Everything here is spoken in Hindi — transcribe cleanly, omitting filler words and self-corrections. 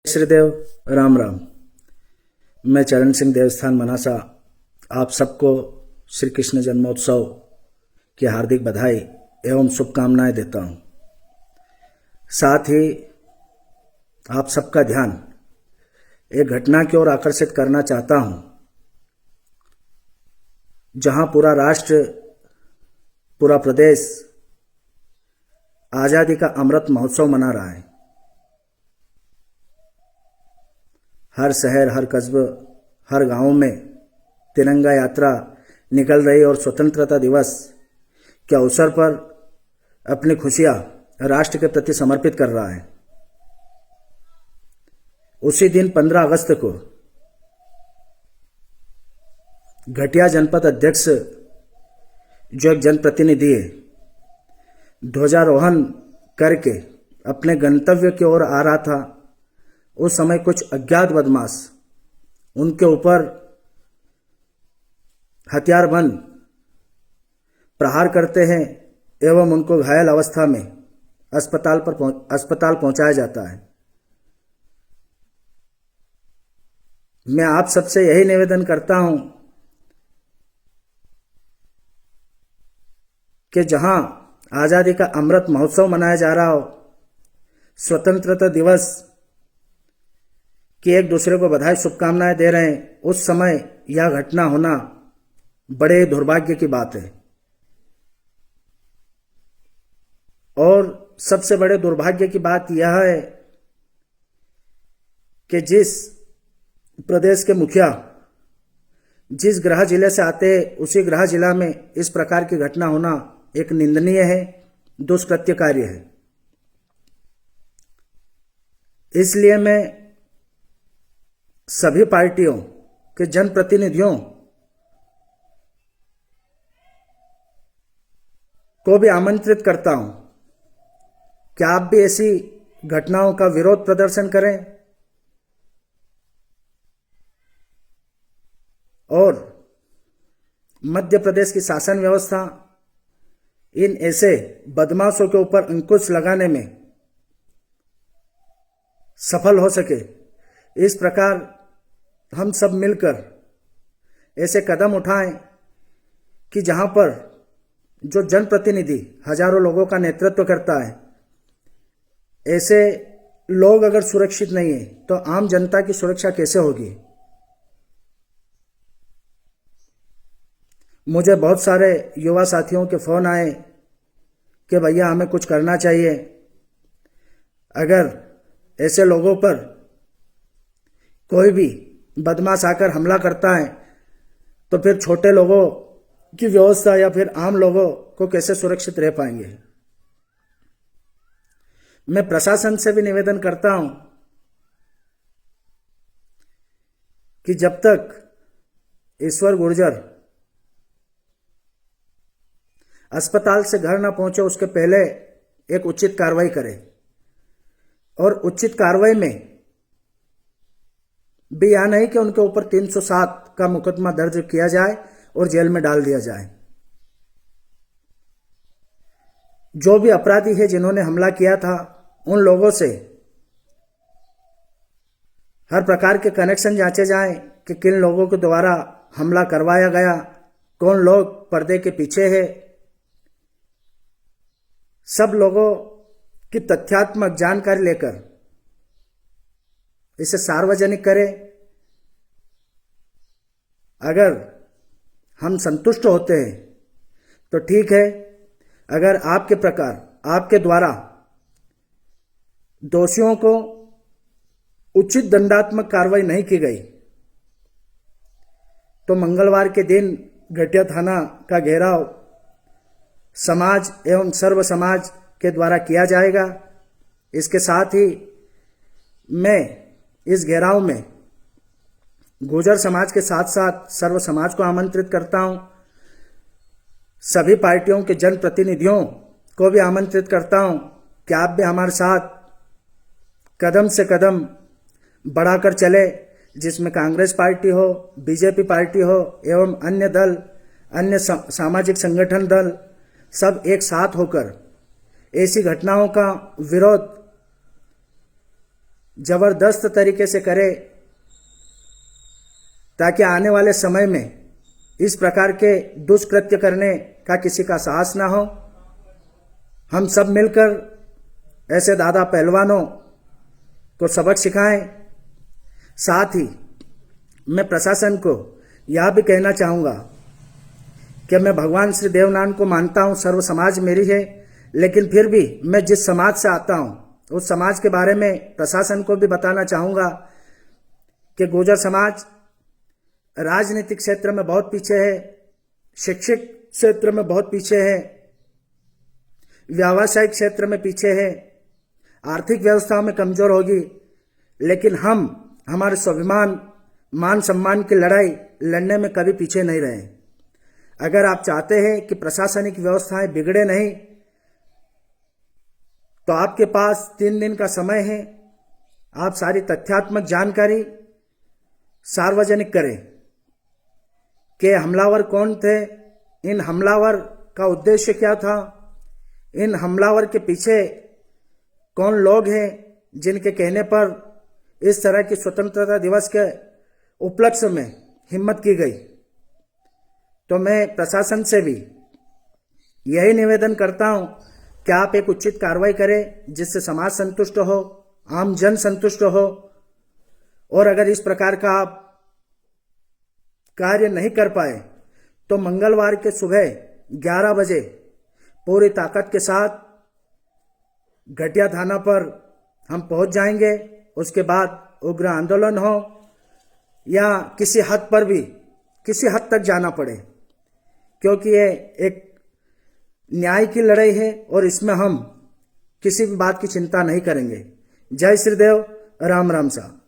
श्रीदेव राम राम। मैं चरण सिंह देवस्थान मनासा आप सबको श्री कृष्ण जन्मोत्सव की हार्दिक बधाई एवं शुभकामनाएं देता हूं। साथ ही आप सबका ध्यान एक घटना की ओर आकर्षित करना चाहता हूं, जहां पूरा राष्ट्र, पूरा प्रदेश आज़ादी का अमृत महोत्सव मना रहा है। हर शहर, हर कस्बे, हर गांव में तिरंगा यात्रा निकल रही और स्वतंत्रता दिवस के अवसर पर अपनी खुशियां राष्ट्र के प्रति समर्पित कर रहा है। उसी दिन 15 अगस्त को घटिया जनपद अध्यक्ष, जो एक जनप्रतिनिधि है, ध्वजारोहण करके अपने गंतव्य की ओर आ रहा था। उस समय कुछ अज्ञात बदमाश उनके ऊपर हथियारबंद प्रहार करते हैं एवं उनको घायल अवस्था में अस्पताल पहुंचाया जाता है। मैं आप सबसे यही निवेदन करता हूं कि जहां आज़ादी का अमृत महोत्सव मनाया जा रहा हो, स्वतंत्रता दिवस कि एक दूसरे को बधाई शुभकामनाएं दे रहे हैं, उस समय यह घटना होना बड़े दुर्भाग्य की बात है। और सबसे बड़े दुर्भाग्य की बात यह है कि जिस प्रदेश के मुखिया जिस गृह जिले से आते हैं, उसी गृह जिला में इस प्रकार की घटना होना एक निंदनीय है, दुष्कृत्य कार्य है। इसलिए मैं सभी पार्टियों के जनप्रतिनिधियों को भी आमंत्रित करता हूं कि आप भी ऐसी घटनाओं का विरोध प्रदर्शन करें और मध्य प्रदेश की शासन व्यवस्था इन ऐसे बदमाशों के ऊपर अंकुश लगाने में सफल हो सके। इस प्रकार हम सब मिलकर ऐसे कदम उठाएं कि जहां पर जो जनप्रतिनिधि हजारों लोगों का नेतृत्व करता है, ऐसे लोग अगर सुरक्षित नहीं है तो आम जनता की सुरक्षा कैसे होगी। मुझे बहुत सारे युवा साथियों के फोन आए कि भैया हमें कुछ करना चाहिए। अगर ऐसे लोगों पर कोई भी बदमाश आकर हमला करता है तो फिर छोटे लोगों की व्यवस्था या फिर आम लोगों को कैसे सुरक्षित रह पाएंगे। मैं प्रशासन से भी निवेदन करता हूं कि जब तक ईश्वर गुर्जर अस्पताल से घर ना पहुंचे, उसके पहले एक उचित कार्रवाई करे और उचित कार्रवाई में भी यह नहीं कि उनके ऊपर 307 का मुकदमा दर्ज किया जाए और जेल में डाल दिया जाए। जो भी अपराधी है जिन्होंने हमला किया था, उन लोगों से हर प्रकार के कनेक्शन जांचे जाएं कि किन लोगों के द्वारा हमला करवाया गया, कौन लोग पर्दे के पीछे है। सब लोगों की तथ्यात्मक जानकारी लेकर इसे सार्वजनिक करें। अगर हम संतुष्ट होते हैं तो ठीक है, अगर आपके द्वारा दोषियों को उचित दंडात्मक कार्रवाई नहीं की गई तो मंगलवार के दिन घटिया थाना का घेराव समाज एवं सर्व समाज के द्वारा किया जाएगा। इसके साथ ही मैं इस घेराव में गुर्जर समाज के साथ साथ सर्व समाज को आमंत्रित करता हूं। सभी पार्टियों के जनप्रतिनिधियों को भी आमंत्रित करता हूं कि आप भी हमारे साथ कदम से कदम बढ़ाकर चले, जिसमें कांग्रेस पार्टी हो, बीजेपी पार्टी हो एवं अन्य दल, अन्य सामाजिक संगठन दल, सब एक साथ होकर ऐसी घटनाओं का विरोध जबरदस्त तरीके से करे, ताकि आने वाले समय में इस प्रकार के दुष्कृत्य करने का किसी का साहस ना हो। हम सब मिलकर ऐसे दादा पहलवानों को सबक सिखाएं। साथ ही मैं प्रशासन को यह भी कहना चाहूँगा कि मैं भगवान श्री देवनारायण को मानता हूँ, सर्व समाज मेरी है, लेकिन फिर भी मैं जिस समाज से आता हूँ उस समाज के बारे में प्रशासन को भी बताना चाहूँगा कि गुर्जर समाज राजनीतिक क्षेत्र में बहुत पीछे है, शिक्षित क्षेत्र में बहुत पीछे है, व्यावसायिक क्षेत्र में पीछे है, आर्थिक व्यवस्थाओं में कमजोर होगी, लेकिन हम हमारे स्वाभिमान मान सम्मान की लड़ाई लड़ने में कभी पीछे नहीं रहे। अगर आप चाहते हैं कि प्रशासनिक व्यवस्थाएं बिगड़े नहीं, तो आपके पास 3 दिन का समय है। आप सारी तथ्यात्मक जानकारी सार्वजनिक करें कि हमलावर कौन थे, इन हमलावर का उद्देश्य क्या था, इन हमलावर के पीछे कौन लोग हैं जिनके कहने पर इस तरह की स्वतंत्रता दिवस के उपलक्ष्य में हिम्मत की गई। तो मैं प्रशासन से भी यही निवेदन करता हूं कि आप एक उचित कार्रवाई करें जिससे समाज संतुष्ट हो, आम जन संतुष्ट हो। और अगर इस प्रकार का आप कार्य नहीं कर पाए तो मंगलवार के सुबह 11 बजे पूरी ताकत के साथ घटिया थाना पर हम पहुंच जाएंगे। उसके बाद उग्र आंदोलन हो या किसी हद पर भी किसी हद तक जाना पड़े, क्योंकि ये एक न्याय की लड़ाई है और इसमें हम किसी भी बात की चिंता नहीं करेंगे। जय श्री देव, राम राम साहब।